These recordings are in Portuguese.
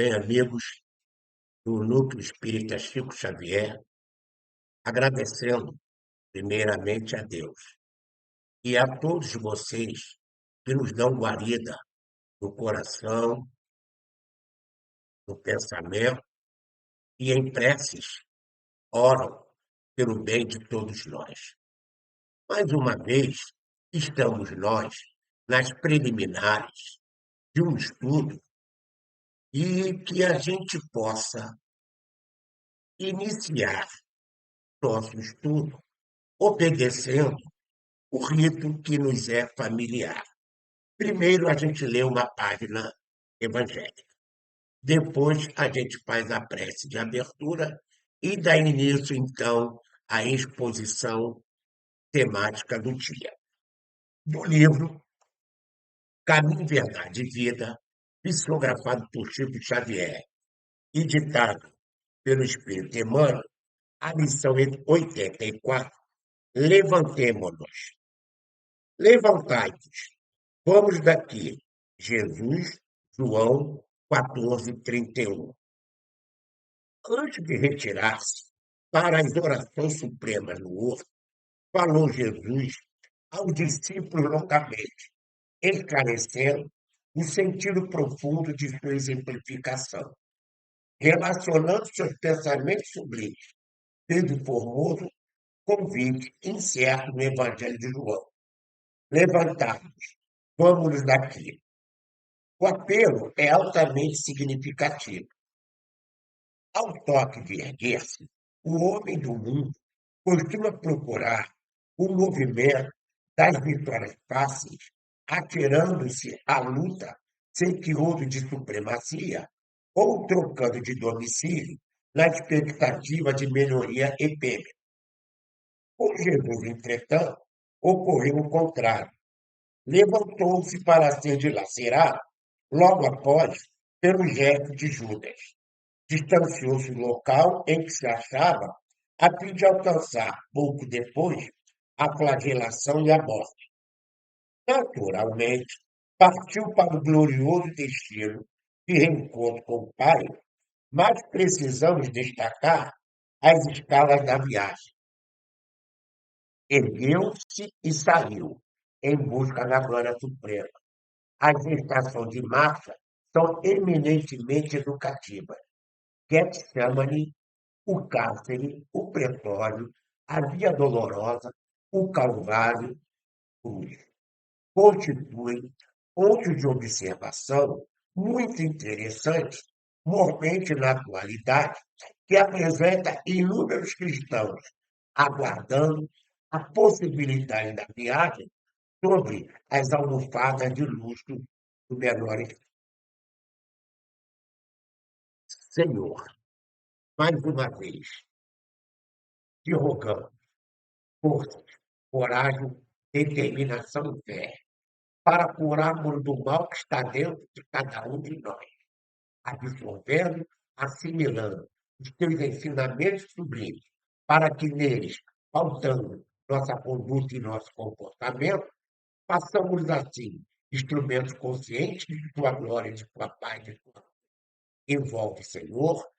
Bem, amigos do Núcleo Espírita Chico Xavier, agradecendo primeiramente a Deus e a todos vocês que nos dão guarida no coração, no pensamento e em preces oram pelo bem de todos nós. Mais uma vez, estamos nós nas preliminares de um estudo e que a gente possa iniciar nosso estudo obedecendo o rito que nos é familiar. Primeiro, a gente lê uma página evangélica. Depois, a gente faz a prece de abertura e dá início, então, à exposição temática do dia. Do livro Caminho, Verdade e Vida, psicografado por Chico Xavier e ditado pelo Espírito Emmanuel, a lição 84, Levantemo-nos. Levantai-vos, vamos daqui. Jesus, João 14:31. Antes de retirar-se para as orações supremas no horto, falou Jesus aos discípulos longamente, esclarecendo o sentido profundo de sua exemplificação, relacionando seus pensamentos sublimes, desde o formoso convite incerto no Evangelho de João. Levantai-vos, vamos daqui. O apelo é altamente significativo. Ao toque de erguer-se, o homem do mundo costuma procurar o movimento das vitórias fáceis, atirando-se à luta sem que houve de supremacia, ou trocando de domicílio na expectativa de melhoria efêmera. Com Jesus, entretanto, ocorreu o contrário. Levantou-se para ser dilacerado, logo após, pelo gesto de Judas. Distanciou-se do local em que se achava, a fim de alcançar, pouco depois, a flagelação e a morte. Naturalmente, partiu para o glorioso destino de reencontro com o Pai, mas precisamos destacar as escalas da viagem. Ergueu-se e saiu, em busca da glória suprema. As estações de marcha são eminentemente educativas. Getsemane, o cárcere, o pretório, a via dolorosa, o calvário, cruz. Constituem pontos de observação muito interessantes, mormente na atualidade, que apresenta inúmeros cristãos aguardando a possibilidade da viagem sobre as almofadas de luxo do menor. Senhor, mais uma vez, te rogamos força, coragem, determinação e fé, para curarmos do mal que está dentro de cada um de nós, absorvendo, assimilando os teus ensinamentos sublimes, para que neles, pautando nossa conduta e nosso comportamento, façamos assim instrumentos conscientes de tua glória, de tua paz, de tua. Envolve, Senhor,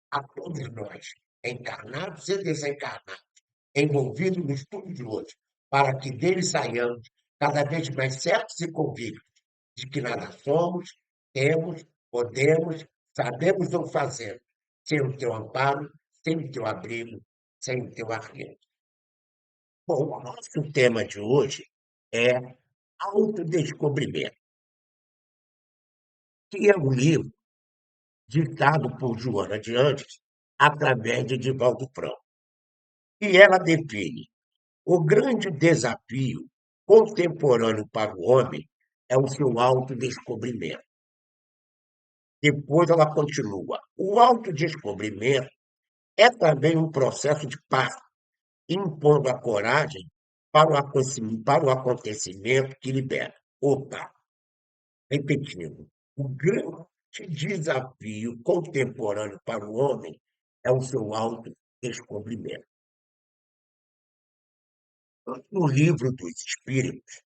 a todos nós, encarnados e desencarnados, envolvidos no estudo de hoje, para que dele saiamos cada vez mais certos e convictos de que nada somos, temos, podemos, sabemos ou fazemos, sem o teu amparo, sem o teu abrigo, sem o teu arrimo. Bom, o nosso tema de hoje é autodescobrimento, que é um livro ditado por Joana de Andes através de Divaldo Franco. E ela define: o grande desafio contemporâneo para o homem é o seu autodescobrimento. Depois ela continua: o autodescobrimento é também um processo de paz, impondo a coragem para o acontecimento que libera. Opa, repetindo, o grande desafio contemporâneo para o homem é o seu autodescobrimento. No livro dos Espíritos,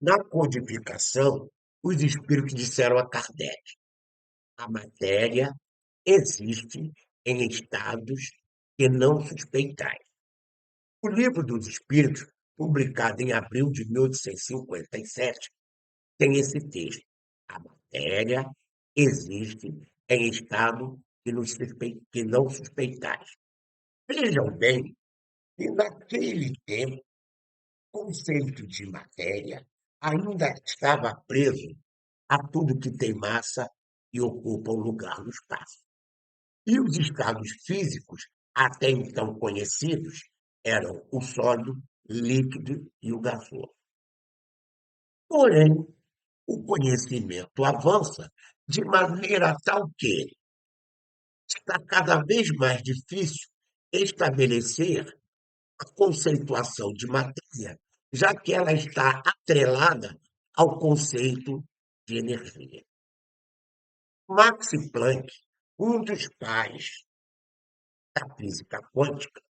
na codificação, os espíritos disseram a Kardec: A matéria existe em estados que não suspeitais. O Livro dos Espíritos, publicado em abril de 1857, tem esse texto. A matéria existe em estado que não suspeitais. Vejam bem que naquele tempo, o conceito de matéria ainda estava preso a tudo que tem massa e ocupa um lugar no espaço. E os estados físicos, até então conhecidos, eram o sólido, líquido e o gasoso. Porém, o conhecimento avança de maneira tal que está cada vez mais difícil estabelecer a conceituação de matéria, já que ela está atrelada ao conceito de energia. Max Planck, um dos pais da física quântica,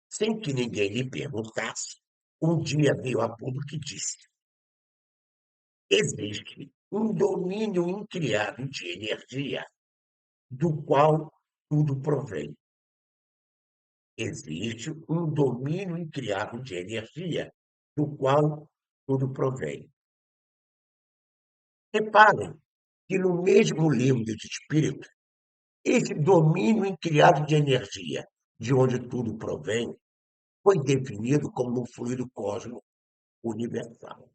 sem que ninguém lhe perguntasse, um dia veio a público e disse: existe um domínio incriado de energia do qual tudo provém. Existe um domínio incriado de energia do qual tudo provém. Reparem que no mesmo livro dos Espíritos, esse domínio incriado de energia, de onde tudo provém, foi definido como um fluido cósmico universal.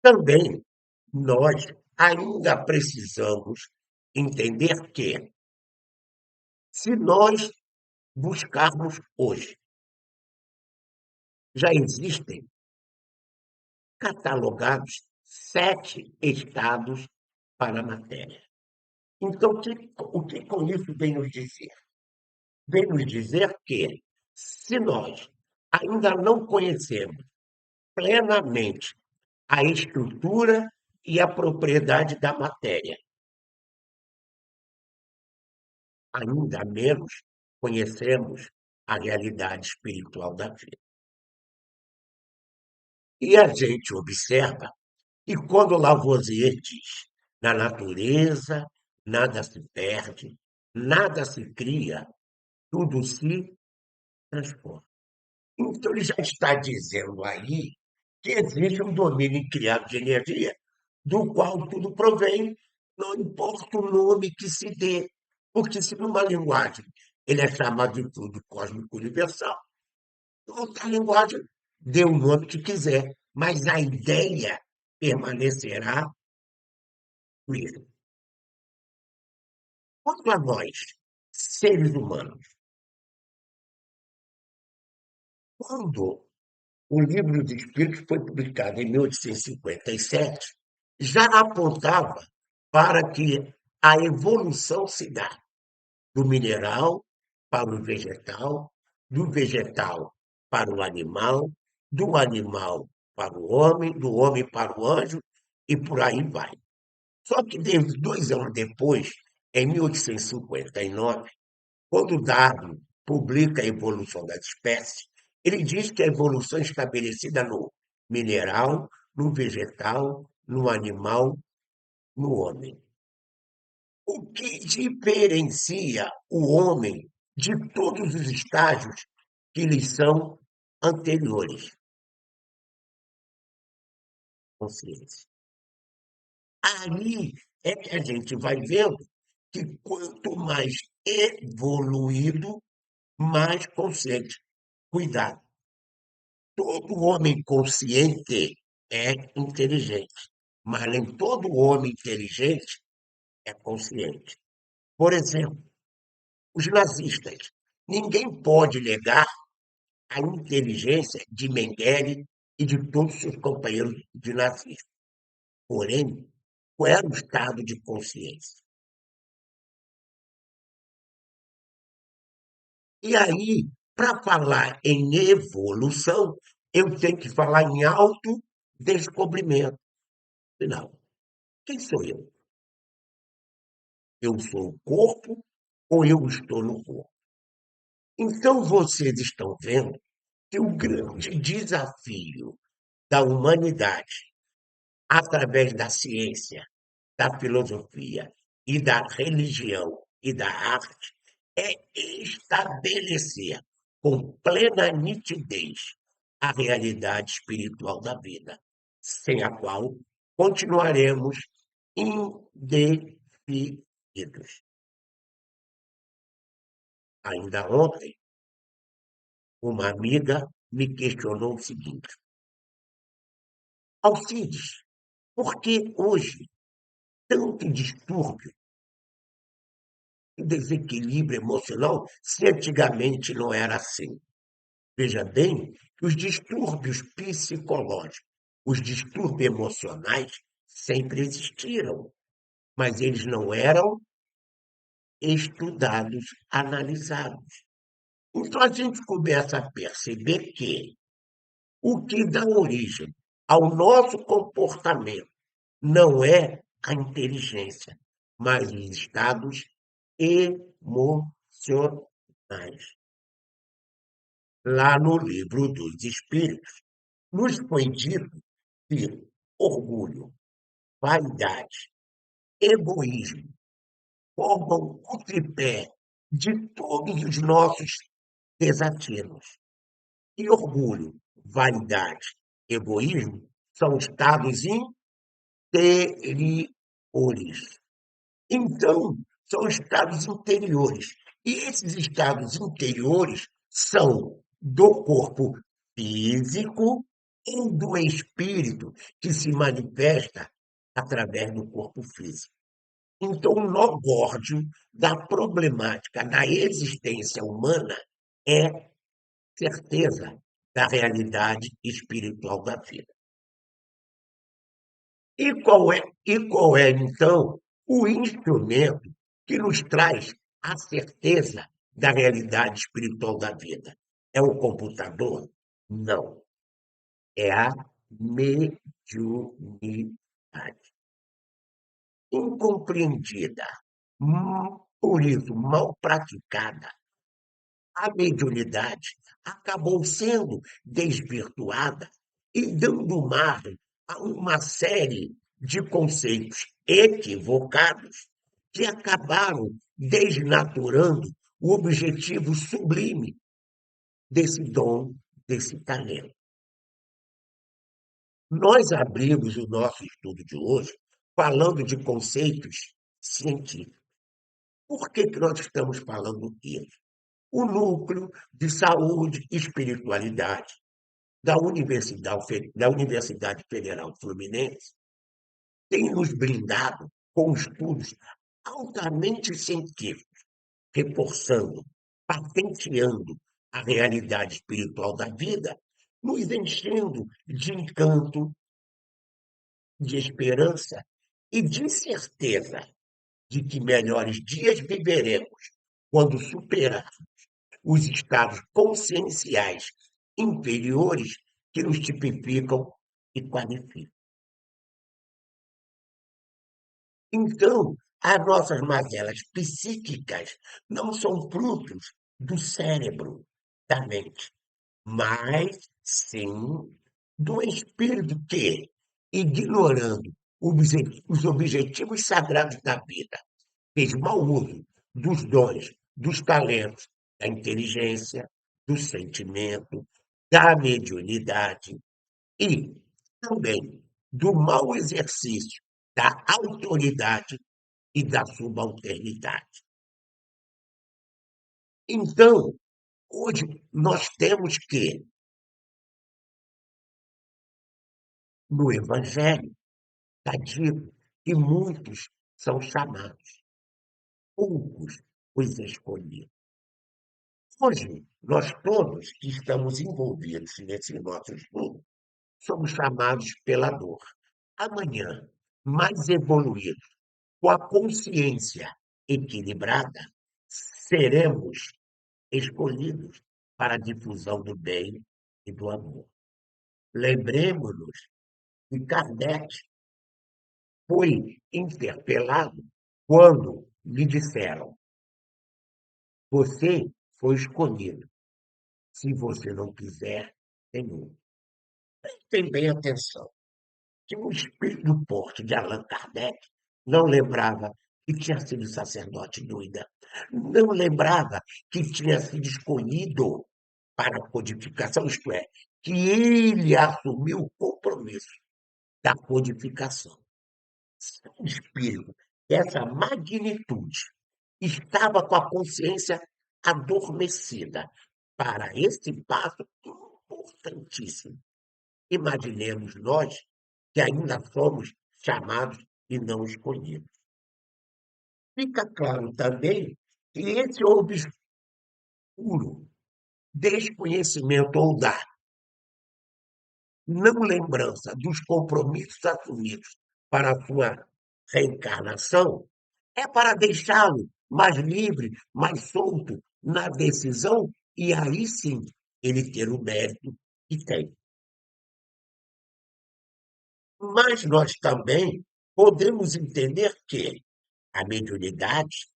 Também nós ainda precisamos entender que, se nós buscarmos hoje, já existem catalogados 7 estados para a matéria. Então, o que com isso vem nos dizer? Vem nos dizer que, se nós ainda não conhecemos plenamente a estrutura e a propriedade da matéria, ainda menos conhecemos a realidade espiritual da vida. E a gente observa que quando Lavoisier diz, na natureza nada se perde, nada se cria, tudo se transforma. Então ele já está dizendo aí que existe um domínio criado de energia, do qual tudo provém, não importa o nome que se dê, porque se numa linguagem ele é chamado de tudo cósmico universal, outra linguagem dê o nome que quiser, mas a ideia permanecerá mesma. Quanto a nós, seres humanos, quando o Livro dos Espíritos foi publicado em 1857, já apontava para que a evolução se dá do mineral para o vegetal, do vegetal para o animal, do animal para o homem, do homem para o anjo, e por aí vai. Só que 2 anos depois, em 1859, quando Darwin publica a evolução das espécies, ele diz que a evolução é estabelecida no mineral, no vegetal, no animal, no homem. O que diferencia o homem de todos os estágios que lhes são anteriores? Consciência. Aí é que a gente vai vendo que quanto mais evoluído, mais consciente. Cuidado, todo homem consciente é inteligente, mas nem todo homem inteligente é consciente. Por exemplo, os nazistas. Ninguém pode negar a inteligência de Mengele e de todos os seus companheiros de nazismo. Porém, qual era o estado de consciência? E aí, para falar em evolução, eu tenho que falar em autodescobrimento. Não, quem sou eu? Eu sou o corpo ou eu estou no corpo? Então, vocês estão vendo que o grande desafio da humanidade, através da ciência, da filosofia e da religião e da arte é estabelecer com plena nitidez a realidade espiritual da vida, sem a qual continuaremos indefinidos. Ainda ontem, uma amiga me questionou o seguinte: Alcides, por que hoje tanto distúrbio e desequilíbrio emocional se antigamente não era assim? Veja bem que os distúrbios psicológicos, os distúrbios emocionais sempre existiram, mas eles não eram estudados, analisados. Então a gente começa a perceber que o que dá origem ao nosso comportamento não é a inteligência, mas os estados emocionais. Lá no livro dos Espíritos, nos foi dito que orgulho, vaidade, egoísmo formam o tripé de todos os nossos desatinos. E orgulho, vaidade, egoísmo são estados interiores. Então, são estados interiores. E esses estados interiores são do corpo físico e do espírito, que se manifesta através do corpo físico. Então, o nó górdio da problemática da existência humana é certeza da realidade espiritual da vida. E qual é, então, o instrumento que nos traz a certeza da realidade espiritual da vida? É o computador? Não. É a mediunidade. Incompreendida, por isso mal praticada, a mediunidade acabou sendo desvirtuada e dando margem a uma série de conceitos equivocados que acabaram desnaturando o objetivo sublime desse dom, desse talento. Nós abrimos o nosso estudo de hoje falando de conceitos científicos. Por que, que nós estamos falando isso? O núcleo de saúde e espiritualidade da Universidade Federal Fluminense tem nos brindado com estudos altamente científicos, reforçando, patenteando a realidade espiritual da vida, nos enchendo de encanto, de esperança e de certeza de que melhores dias viveremos quando superar os estados conscienciais inferiores que nos tipificam e qualificam. Então, as nossas mazelas psíquicas não são frutos do cérebro, da mente, mas sim do espírito que, ignorando os objetivos sagrados da vida, fez mau uso dos dons, dos talentos, da inteligência, do sentimento, da mediunidade e também do mau exercício da autoridade e da subalternidade. Então, hoje nós temos que, no Evangelho, está dito que muitos são chamados, poucos os escolhidos. Hoje, nós todos que estamos envolvidos nesse nosso estudo, somos chamados pela dor. Amanhã, mais evoluídos, com a consciência equilibrada, seremos escolhidos para a difusão do bem e do amor. Lembremos-nos que Kardec foi interpelado quando lhe disseram: Você foi escolhido. Se você não quiser, tem outro. Prestem bem atenção que o espírito do porte de Allan Kardec não lembrava que tinha sido sacerdote doida, não lembrava que tinha sido escolhido para a codificação, isto é, que ele assumiu o compromisso da codificação. O espírito dessa magnitude estava com a consciência adormecida para esse passo importantíssimo. Imaginemos nós que ainda somos chamados e não escolhidos. Fica claro também que esse obscuro desconhecimento ou da não lembrança dos compromissos assumidos para a sua reencarnação é para deixá-lo mais livre, mais solto na decisão e aí sim ele ter o mérito que tem. Mas nós também podemos entender que a mediunidade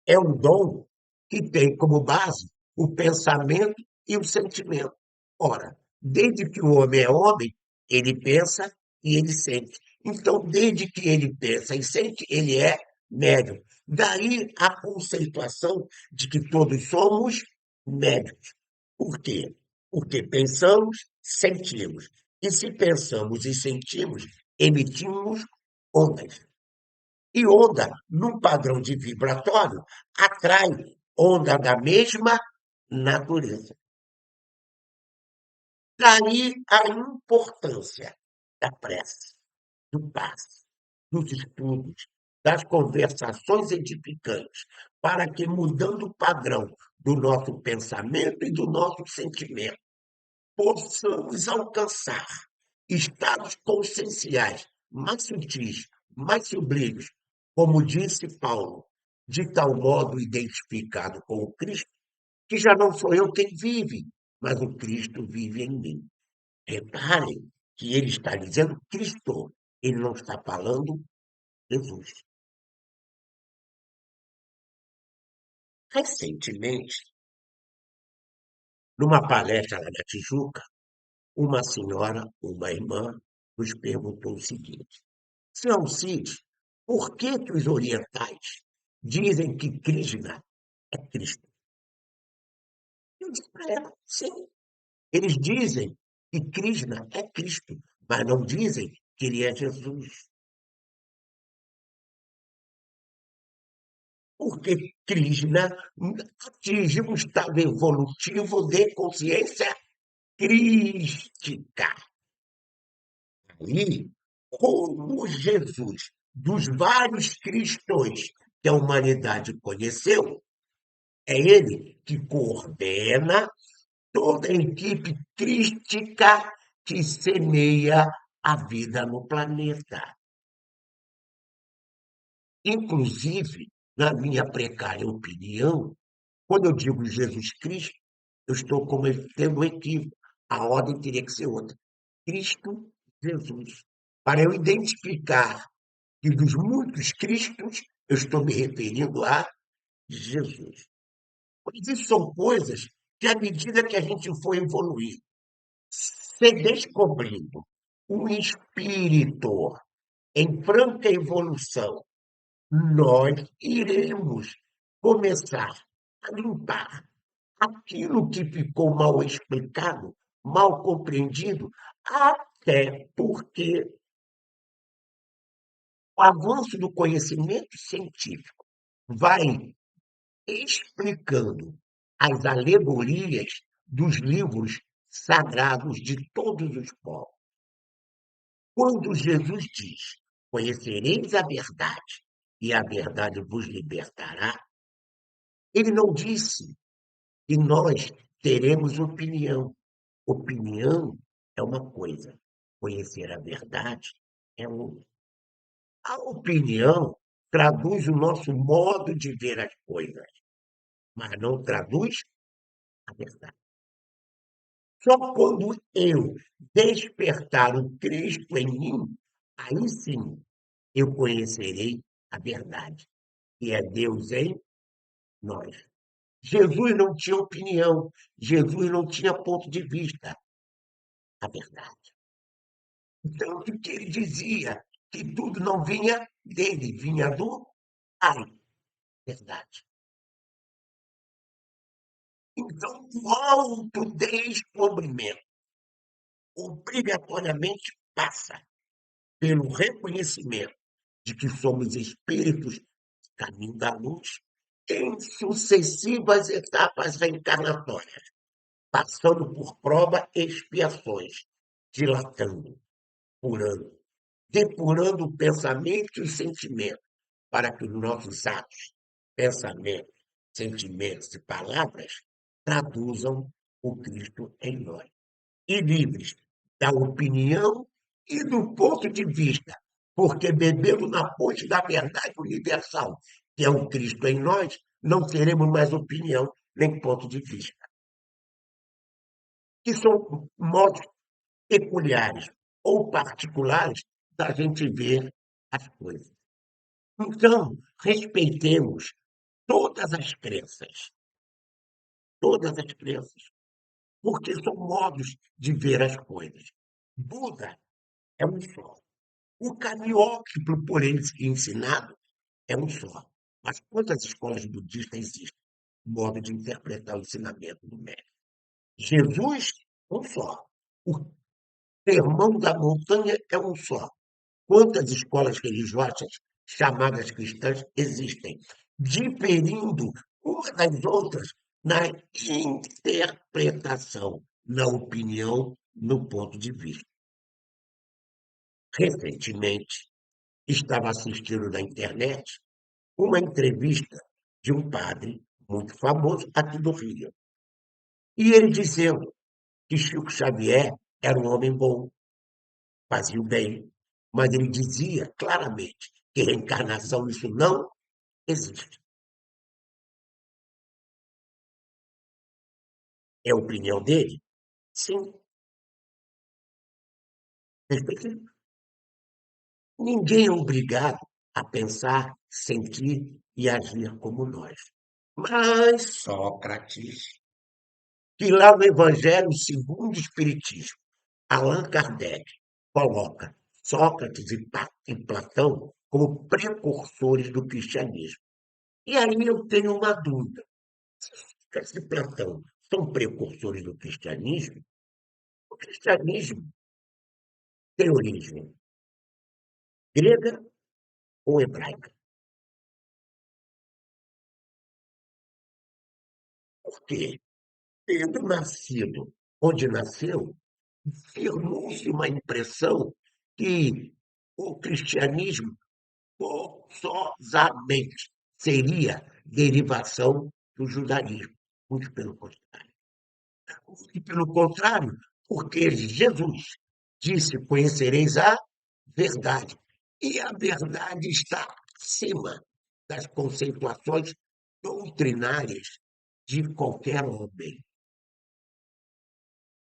é um dom que tem como base o pensamento e o sentimento. Ora, desde que o homem, ele pensa e ele sente. Então, desde que ele pensa e sente, ele é médium. Daí a conceituação de que todos somos médiums. Por quê? Porque pensamos, sentimos. E se pensamos e sentimos, emitimos ondas. E onda, num padrão de vibratório, atrai onda da mesma natureza. Daí a importância da prece, do passe, dos estudos, das conversações edificantes, para que, mudando o padrão do nosso pensamento e do nosso sentimento, possamos alcançar estados conscienciais mais sutis, mais sublimes, como disse Paulo, de tal modo identificado com o Cristo, que já não sou eu quem vive, mas o Cristo vive em mim. Reparem que ele está dizendo Cristo, ele não está falando Jesus. Recentemente, numa palestra lá na Tijuca, uma senhora, uma irmã, nos perguntou o seguinte: Seu Alcides, por que que os orientais dizem que Krishna é Cristo? Eu disse para ela, sim, eles dizem que Krishna é Cristo, mas não dizem que ele é Jesus. Porque Krishna atinge um estado evolutivo de consciência crística. E, como Jesus, dos vários cristãos que a humanidade conheceu, é ele que coordena toda a equipe crística que semeia a vida no planeta. Inclusive, na minha precária opinião, quando eu digo Jesus Cristo, eu estou cometendo um equívoco. A ordem teria que ser outra. Cristo Jesus. Para eu identificar que dos muitos Cristos, eu estou me referindo a Jesus. Mas isso são coisas que, à medida que a gente foi evoluir, se descobrindo um espírito em franca evolução, nós iremos começar a limpar aquilo que ficou mal explicado, mal compreendido, até porque o avanço do conhecimento científico vai explicando as alegorias dos livros sagrados de todos os povos. Quando Jesus diz: Conhecereis a verdade, e a verdade vos libertará, ele não disse que nós teremos opinião. Opinião é uma coisa, conhecer a verdade é outra. A opinião traduz o nosso modo de ver as coisas, mas não traduz a verdade. Só quando eu despertar o Cristo em mim, aí sim eu conhecerei a verdade, que é Deus em nós. Jesus não tinha opinião, Jesus não tinha ponto de vista, a verdade. Então, o que ele dizia? que tudo não vinha dele, vinha do Pai. Verdade. Então, o autodescobrimento obrigatoriamente passa pelo reconhecimento de que somos espíritos caminho da luz em sucessivas etapas reencarnatórias, passando por prova e expiações, dilatando, curando, depurando o pensamento e o sentimento, para que os nossos atos, pensamentos, sentimentos e palavras traduzam o Cristo em nós. E livres da opinião e do ponto de vista, porque bebendo na fonte da verdade universal, que é o Cristo em nós, não teremos mais opinião nem ponto de vista, que são modos peculiares ou particulares da gente ver as coisas. Então, respeitemos todas as crenças, porque são modos de ver as coisas. Buda é um só. O cariótipo por eles ensinado é um só. Mas quantas escolas budistas existem? Modo de interpretar o ensinamento do mestre. Jesus, um só. O sermão da montanha é um só. Quantas escolas religiosas chamadas cristãs existem, diferindo umas das outras na interpretação, na opinião, no ponto de vista. Recentemente, estava assistindo na internet uma entrevista de um padre muito famoso aqui do Rio. E ele dizendo que Chico Xavier era um homem bom, fazia o bem, mas ele dizia claramente que reencarnação isso não existe. É a opinião dele? Sim. Ninguém é obrigado a pensar, sentir e agir como nós. Mas Sócrates, que lá no Evangelho segundo o Espiritismo, Allan Kardec coloca Sócrates e Platão como precursores do cristianismo. E aí eu tenho uma dúvida. Sócrates e Platão são precursores do cristianismo? O cristianismo tem origem grega ou hebraica? Porque tendo nascido onde nasceu, firmou-se uma impressão que o cristianismo forçosamente seria derivação do judaísmo. Muito pelo contrário. Muito pelo contrário, porque Jesus disse: Conhecereis a verdade. E a verdade está acima das conceituações doutrinárias de qualquer homem.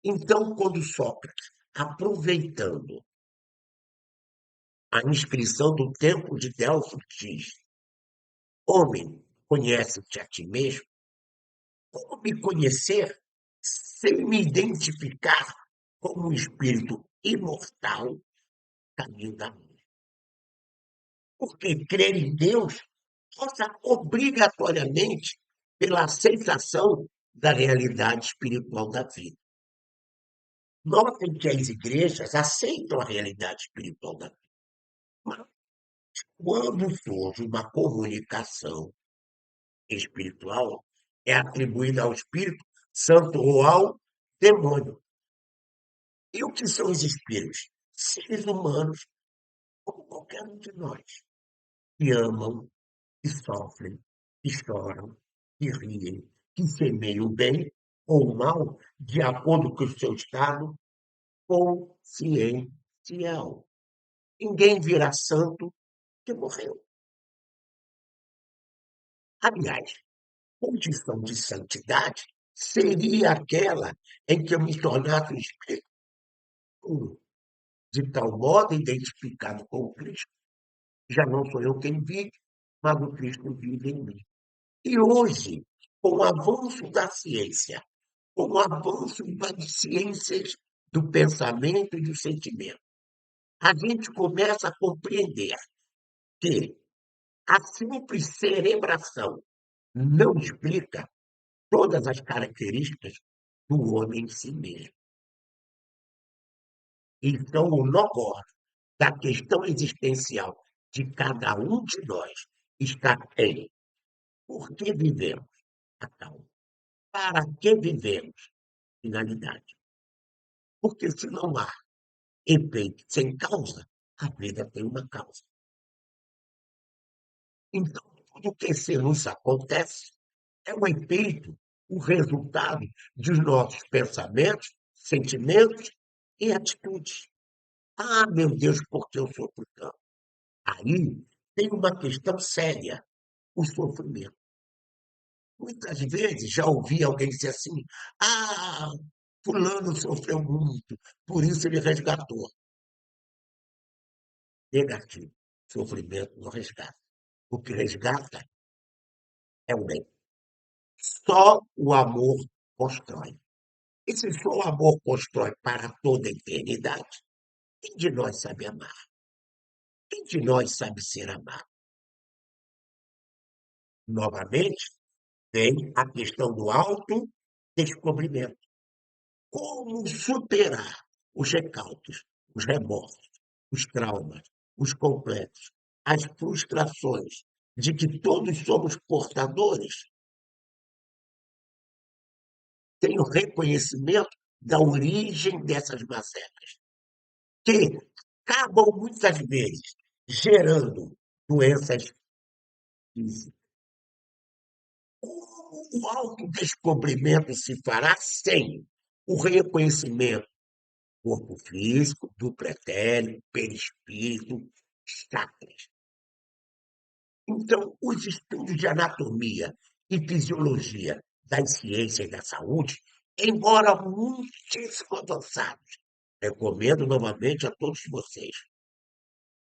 Então, quando Sócrates, aproveitando a inscrição do templo de Delfos, diz: Homem, conhece-te a ti mesmo, como me conhecer sem me identificar como um espírito imortal, caminho da luz? Porque crer em Deus passa obrigatoriamente pela aceitação da realidade espiritual da vida. Notem que as igrejas aceitam a realidade espiritual da vida. Mas quando surge uma comunicação espiritual, é atribuída ao Espírito Santo ou ao demônio. E o que são os espíritos? Seres humanos, como qualquer um de nós, que amam, que sofrem, que choram, que riem, que semeiam o bem ou o mal, de acordo com o seu estado consciencial. Ninguém virá santo que morreu. Aliás, condição de santidade seria aquela em que eu me tornasse um espírito puro, de tal modo identificado com o Cristo, já não sou eu quem vive, mas o Cristo vive em mim. E hoje, com o avanço da ciência, com o avanço das ciências do pensamento e do sentimento, a gente começa a compreender que a simples cerebração não explica todas as características do homem em si mesmo. Então, o nó da questão existencial de cada um de nós está em por que vivemos a causa, para que vivemos, finalidade. Porque se não há efeito sem causa, a vida tem uma causa. Então, tudo que se nos acontece é um efeito, o resultado dos nossos pensamentos, sentimentos e atitudes. Ah, meu Deus, por que eu sofro tanto? Aí tem uma questão séria, o sofrimento. Muitas vezes já ouvi alguém dizer assim: ah, fulano sofreu muito, por isso ele resgatou. Negativo. Sofrimento não resgata. O que resgata é o bem. Só o amor constrói. E se só o amor constrói para toda a eternidade, quem de nós sabe amar? Quem de nós sabe ser amado? Novamente, vem a questão do autodescobrimento. Como superar os recalques, os remorsos, os traumas, os complexos, as frustrações de que todos somos portadores, sem o reconhecimento da origem dessas mazelas, que acabam muitas vezes gerando doenças físicas. O autodescobrimento se fará sem o reconhecimento do corpo físico, do pretérito, perispírito, chakras. Então, os estudos de anatomia e fisiologia das ciências da saúde, embora muitíssimo avançados, recomendo novamente a todos vocês,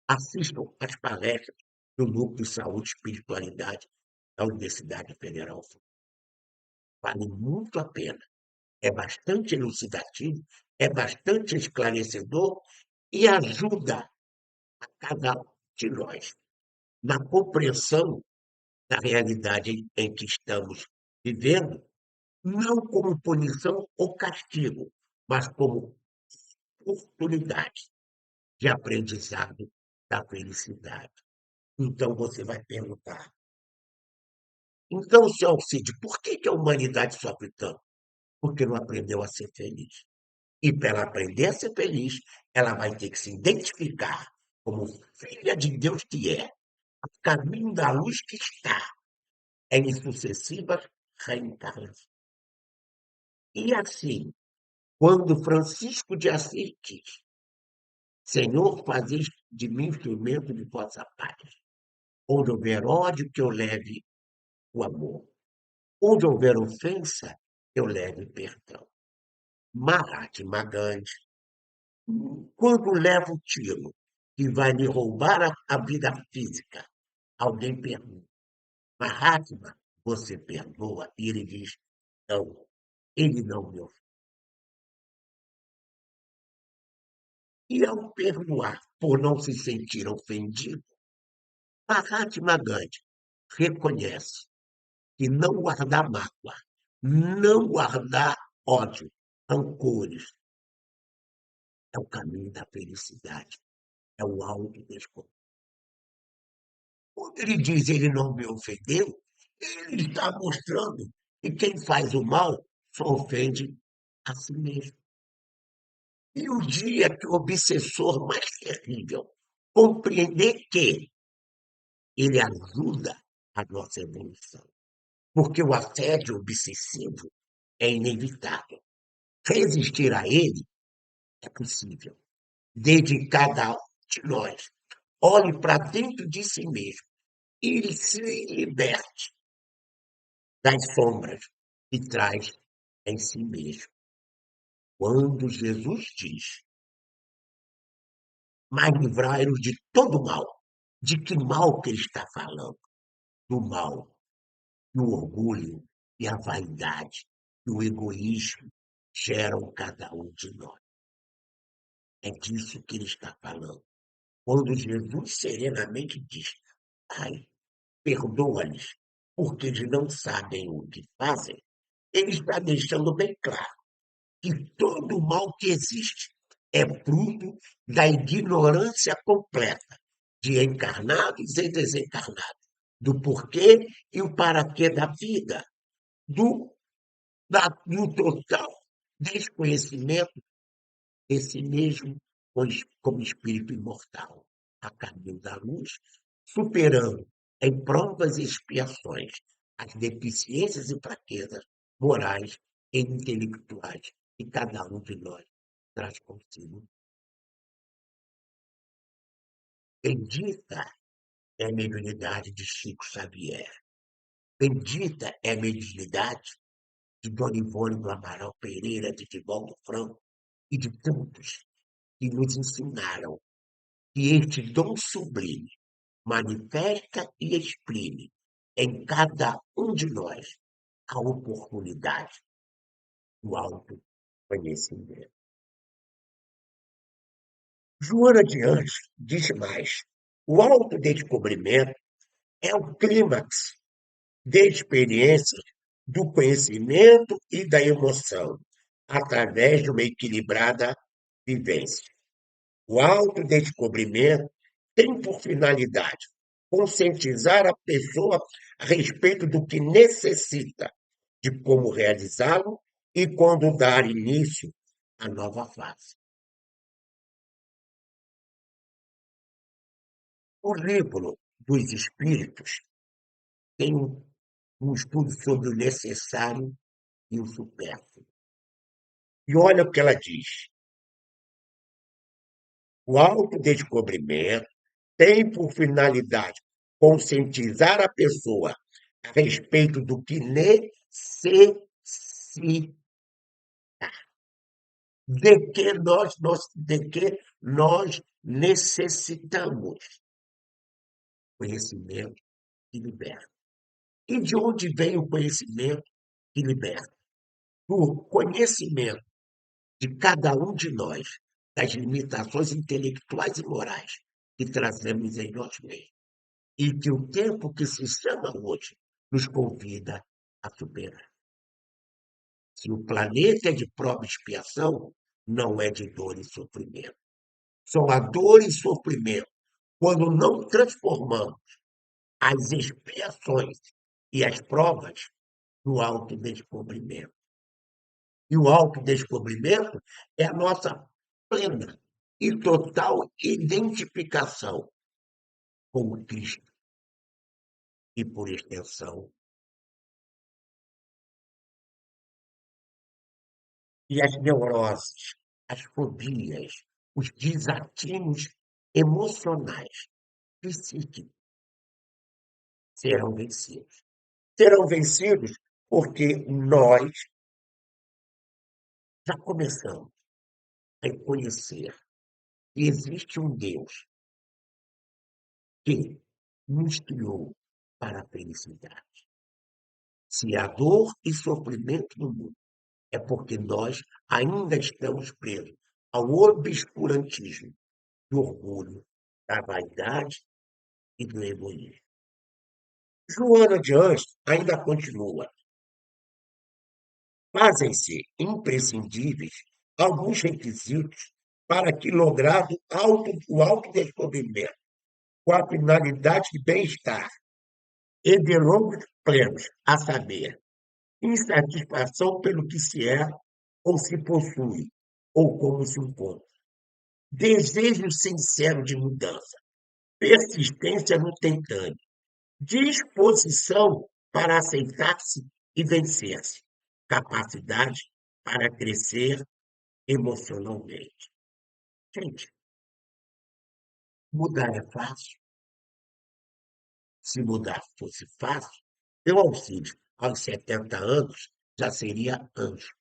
assistam às palestras do Núcleo de Saúde e Espiritualidade da Universidade Federal. Vale muito a pena. É bastante elucidativo, é bastante esclarecedor e ajuda a cada um de nós na compreensão da realidade em que estamos vivendo, não como punição ou castigo, mas como oportunidade de aprendizado da felicidade. Então você vai perguntar: então, seu Alcide, por que a humanidade sofre tanto? Porque não aprendeu a ser feliz. E para ela aprender a ser feliz, ela vai ter que se identificar como filha de Deus que é, a caminho da luz que está em sucessivas reencarnações. E assim, quando Francisco de Assis diz: Senhor, fazes de mim instrumento de vossa paz. Onde houver ódio, que eu leve o amor. Onde houver ofensa, eu leve perdão. Mahatma Gandhi, quando leva o tiro que vai lhe roubar a vida física, alguém pergunta: Mahatma, você perdoa? E ele diz: não, ele não me ofende. E ao perdoar por não se sentir ofendido, Mahatma Gandhi reconhece que não guardar mágoa, não guardar ódio, rancores, é o caminho da felicidade, é o autodescoberto. Quando ele diz ele não me ofendeu, ele está mostrando que quem faz o mal só ofende a si mesmo. E o dia que o obsessor mais terrível compreender que ele ajuda a nossa evolução, porque o assédio obsessivo é inevitável. Resistir a ele é possível, desde que cada um de nós olhe para dentro de si mesmo e se liberte das sombras que traz em si mesmo. Quando Jesus diz: mas livrai-nos de todo mal, de que mal que ele está falando? Do mal, do orgulho e a vaidade, do egoísmo geram cada um de nós. É disso que ele está falando. Quando Jesus serenamente diz: Pai, perdoa-lhes, porque eles não sabem o que fazem, ele está deixando bem claro que todo o mal que existe é fruto da ignorância completa de encarnados e desencarnados, do porquê e o para quê da vida, do, do total desconhecimento desse mesmo como espírito imortal, a caminho da luz, superando em provas e expiações as deficiências e fraquezas morais e intelectuais que cada um de nós traz consigo. Bendita é a mediunidade de Chico Xavier. Bendita é a mediunidade de Dona Ivone do Amaral Pereira, de Divaldo Franco e de tantos que nos ensinaram que este dom sublime manifesta e exprime em cada um de nós a oportunidade do autoconhecimento. Joana de Anjos diz mais: o autodescobrimento é o clímax de experiências do conhecimento e da emoção, através de uma equilibrada vivência. O autodescobrimento tem por finalidade conscientizar a pessoa a respeito do que necessita, de como realizá-lo e quando dar início à nova fase. O livro dos Espíritos tem um estudo sobre o necessário e o supérfluo. E olha o que ela diz: o autodescobrimento tem por finalidade conscientizar a pessoa a respeito do que necessita, de que nós necessitamos conhecimento que liberta. E de onde vem o conhecimento que liberta? Do conhecimento de cada um de nós, das limitações intelectuais e morais que trazemos em nós mesmos. E que o tempo que se chama hoje nos convida a superar. Se o planeta é de prova e expiação, não é de dor e sofrimento. Só a dor e sofrimento quando não transformamos as expiações e as provas no autodescobrimento. E o autodescobrimento é a nossa plena e total identificação com o Cristo e, por extensão, e as neuroses, as fobias, os desatinos emocionais, psíquicos, serão vencidos. Serão vencidos porque nós já começamos a conhecer que existe um Deus que nos criou para a felicidade. Se há dor e sofrimento no mundo, é porque nós ainda estamos presos ao obscurantismo do orgulho, da vaidade e do egoísmo. Joana de Anjos ainda continua: fazem-se imprescindíveis alguns requisitos para que logrado o autodescobrimento com a finalidade de bem-estar e de longos plenos, a saber, insatisfação pelo que se é ou se possui, ou como se encontra, desejo sincero de mudança, persistência no tentame, disposição para aceitar-se e vencer-se, capacidade para crescer emocionalmente. Gente, mudar é fácil. Se mudar fosse fácil, eu, Alcides, aos 70 anos, já seria anjo.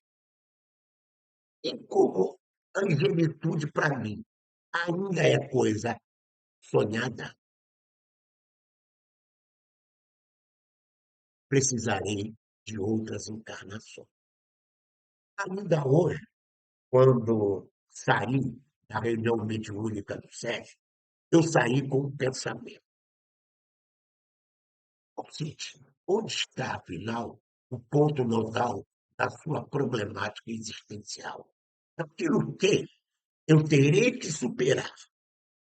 E como angelitude para mim ainda é coisa sonhada, precisarei de outras encarnações. Ainda hoje, quando saí da reunião mediúnica do SESC, eu saí com um pensamento. Gente, onde está, afinal, o ponto nodal da sua problemática existencial? Aquilo que eu terei que superar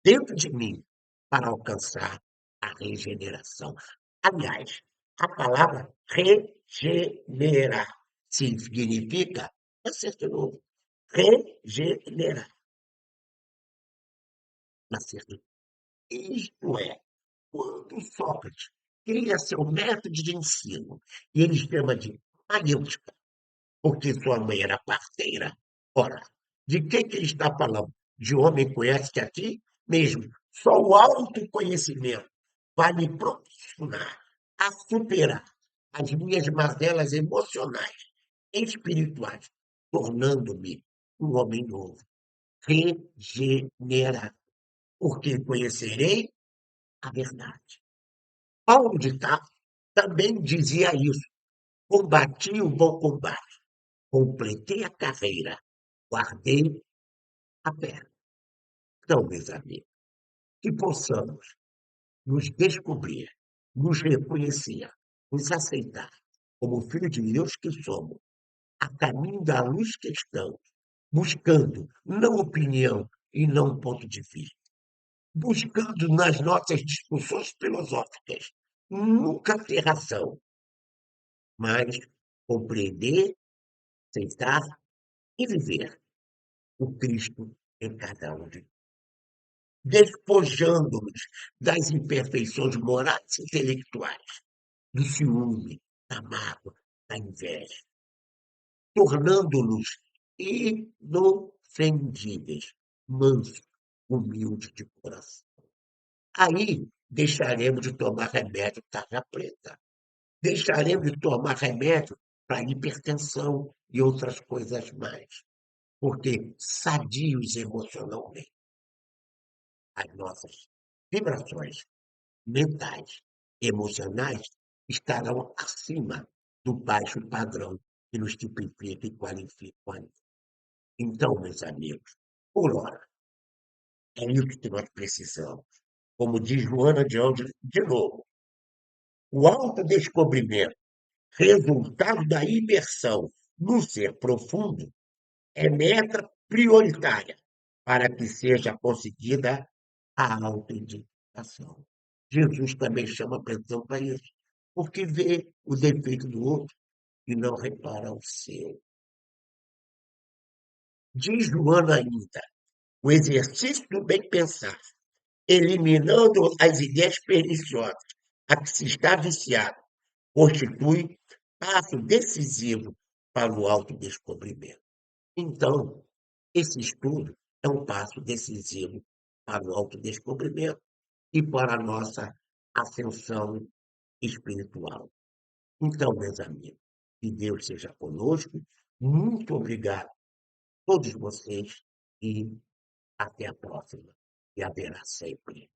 dentro de mim para alcançar a regeneração. Aliás, a palavra regenerar significa, nascer de novo, regenerar, nascer de novo. Isto é, quando Sócrates cria seu método de ensino, e ele chama de maêutica, porque sua mãe era parteira. Ora, de que ele está falando? De homem conhece que aqui mesmo, só o autoconhecimento vai me proporcionar a superar as minhas mazelas emocionais e espirituais, tornando-me um homem novo, regenerado, porque conhecerei a verdade. Paulo de Tarso também dizia isso. Combati o bom combate, completei a carreira, guardei a fé. Então, meus amigos, que possamos nos descobrir, nos reconhecer, nos aceitar como filho de Deus que somos, a caminho da luz que estamos, buscando não opinião e não ponto de vista, buscando nas nossas discussões filosóficas nunca ter razão, mas compreender, aceitar e viver o Cristo em cada um de nós, despojando-nos das imperfeições morais e intelectuais, do ciúme, da mágoa, da inveja, tornando-nos inofendíveis, mansos, humildes de coração. Aí deixaremos de tomar remédio tarja preta, deixaremos de tomar remédio para hipertensão e outras coisas mais, porque sadios emocionalmente, as nossas vibrações mentais, emocionais, estarão acima do baixo padrão que nos tipifica e qualifica. Então, meus amigos, por hora, é isso que nós precisamos. Como diz Joana de Ângeles, de novo, o autodescobrimento, resultado da imersão no ser profundo, é meta prioritária para que seja conseguida a autoidentificação. Jesus também chama atenção para isso, porque vê o defeito do outro e não repara o seu. Diz Joana ainda, o exercício do bem pensar, eliminando as ideias perniciosas a que se está viciado, constitui passo decisivo para o autodescobrimento. Então, esse estudo é um passo decisivo para o autodescobrimento e para a nossa ascensão espiritual. Então, meus amigos, que Deus seja conosco. Muito obrigado a todos vocês e até a próxima. E haverá sempre.